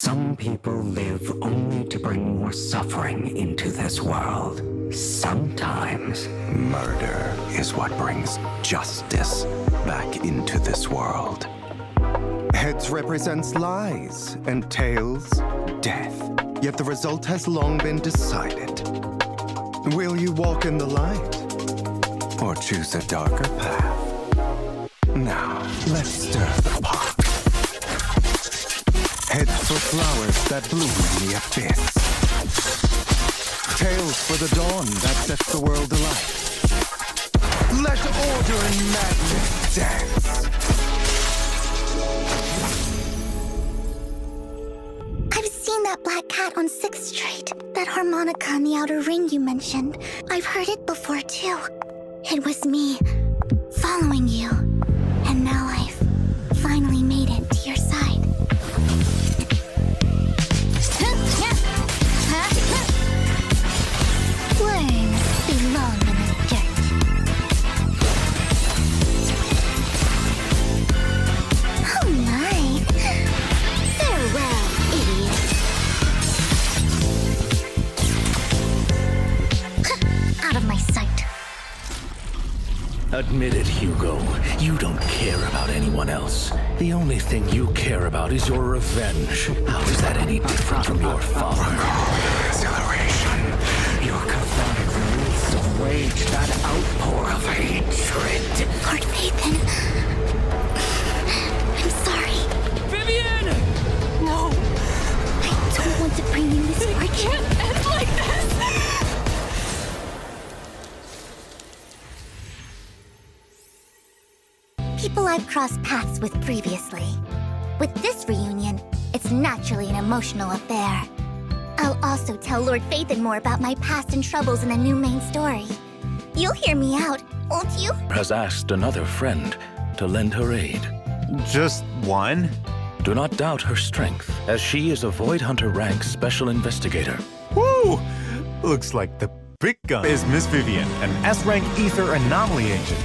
Some people live only to bring more suffering into this world. Sometimes, murder is what brings justice back into this world. Heads represents lies, and tails, death. Yet the result has long been decided. Will you walk in the light, or choose a darker path? Now, let's stir the pot. Heads for flowers that bloom in the abyss. Tails for the dawn that sets the world alight. Let order and madness dance. I've seen that black cat on 6th Street. That harmonica in the outer ring you mentioned. I've heard it before, too. It was me, following you. And now I've finally made it to your side. Worms belong in the dirt. Oh my! Farewell, idiot. Out of my sight. Admit it, Hugo. You don't care about anyone else. The only thing you care about is your revenge. How is that any different from your father? Exhilaration. Your cathartic release of rage, that outpour of hatred. Lord Nathan. I'm sorry. Vivian! No! I don't want to bring you this It can't end like this! People I've crossed paths with previously. With this reunion, it's naturally an emotional affair. I'll also tell Lord Phaethon more about my past and troubles in the new main story. You'll hear me out, won't you? Has asked another friend to lend her aid. Just one? Do not doubt her strength, as she is a Void Hunter rank special investigator. Woo! Looks like the big gun is Miss Vivian, an S-rank ether anomaly agent.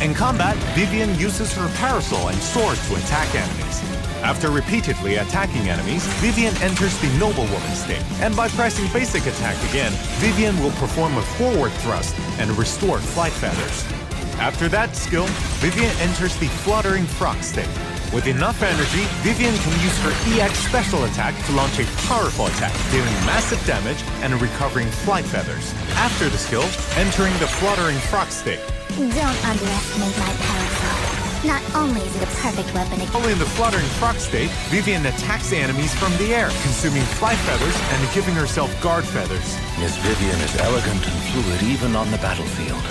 In combat, Vivian uses her parasol and sword to attack enemies. After repeatedly attacking enemies, Vivian enters the noblewoman state, and by pressing basic attack again, Vivian will perform a forward thrust and restore flight feathers. After that skill, Vivian enters the fluttering frog state. With enough energy, Vivian can use her EX special attack to launch a powerful attack, dealing massive damage and recovering flight feathers. After the skill, entering the fluttering frog state. Don't underestimate my parasol. Not only is it a perfect weapon While in the fluttering frog state, Vivian attacks the enemies from the air, consuming flight feathers and giving herself guard feathers. Miss Vivian is elegant and fluid even on the battlefield.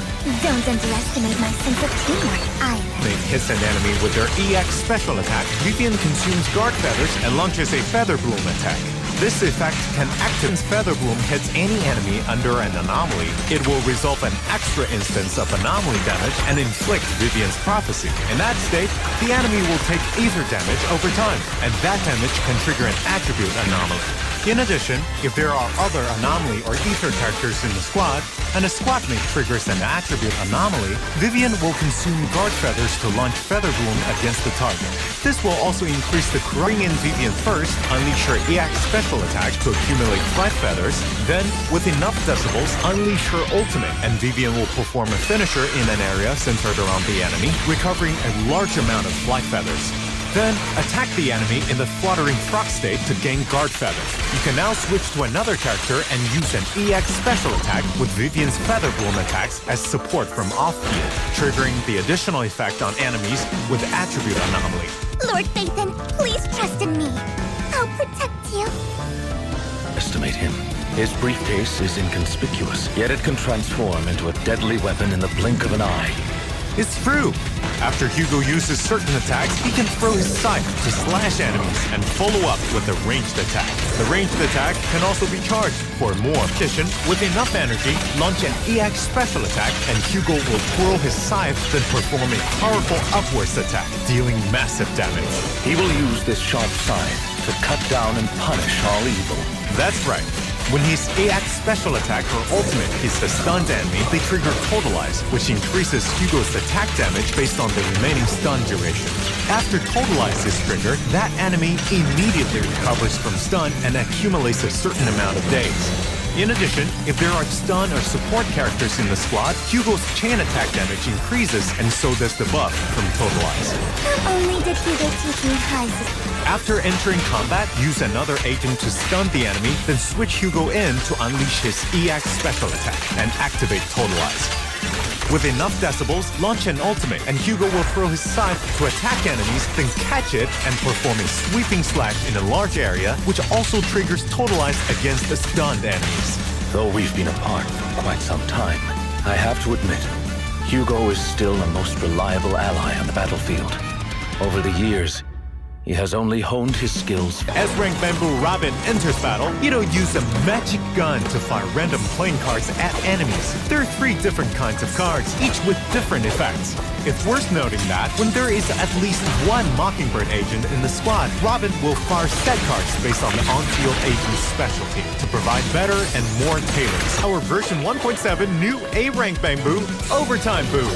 Don't underestimate my sense of teamwork either. They hits an enemy with their EX special attack. Vivian consumes guard feathers and launches a feather bloom attack. This effect can activate since Feather Bloom hits any enemy under an anomaly. It will result in extra instance of anomaly damage and inflict Vivian's prophecy. In that state, the enemy will take ether damage over time, and that damage can trigger an attribute anomaly. In addition, if there are other anomaly or ether characters in the squad, and a squad mate triggers an attribute anomaly, Vivian will consume guard feathers to launch Feather Bloom against the target. This will also increase the bring in Vivian first, unleash her EX special attack to accumulate flight feathers, then, with enough decibels, unleash her ultimate, and Vivian will perform a finisher in an area centered around the enemy, recovering a large amount of flight feathers. Then, attack the enemy in the fluttering frog state to gain guard feathers. You can now switch to another character and use an EX special attack with Vivian's Feather Bloom attacks as support from off-field, triggering the additional effect on enemies with attribute anomaly. Lord Phaethon, please trust in me. I'll protect you. Estimate him. His briefcase is inconspicuous, yet it can transform into a deadly weapon in the blink of an eye. It's true! After Hugo uses certain attacks, he can throw his scythe to slash enemies and follow up with a ranged attack. The ranged attack can also be charged for more. In addition, with enough energy, launch an EX special attack and Hugo will twirl his scythe, then perform a powerful upwards attack, dealing massive damage. He will use this sharp scythe to cut down and punish all evil. That's right. When his AX special attack or ultimate hits the stunned enemy, they trigger Totalize, which increases Hugo's attack damage based on the remaining stun duration. After Totalize is triggered, that enemy immediately recovers from stun and accumulates a certain amount of days. In addition, if there are stun or support characters in the squad, Hugo's chain attack damage increases and so does the buff from Totalize. Not only did Hugo teach me prizes, After entering combat, use another agent to stun the enemy, then switch Hugo in to unleash his EX special attack and activate Totalize. With enough decibels, launch an ultimate and Hugo will throw his scythe to attack enemies, then catch it and perform a sweeping slash in a large area, which also triggers Totalize against the stunned enemies. Though we've been apart for quite some time, I have to admit, Hugo is still the most reliable ally on the battlefield. Over the years, he has only honed his skills. As rank Bangboo Robin enters battle, Hutao used a magic gun to fire random playing cards at enemies. There are 3 different kinds of cards, each with different effects. It's worth noting that when there is at least one Mockingbird agent in the squad, Robin will fire set cards based on the on-field agent's specialty to provide better and more tailors. Our version 1.7 new A-rank Bangboo, Overtime Boo.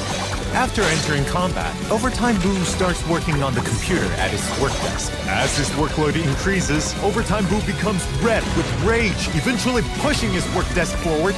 After entering combat, Overtime Boo starts working on the computer at his work desk. As his workload increases, Overtime Boo becomes red with rage, eventually pushing his work desk forward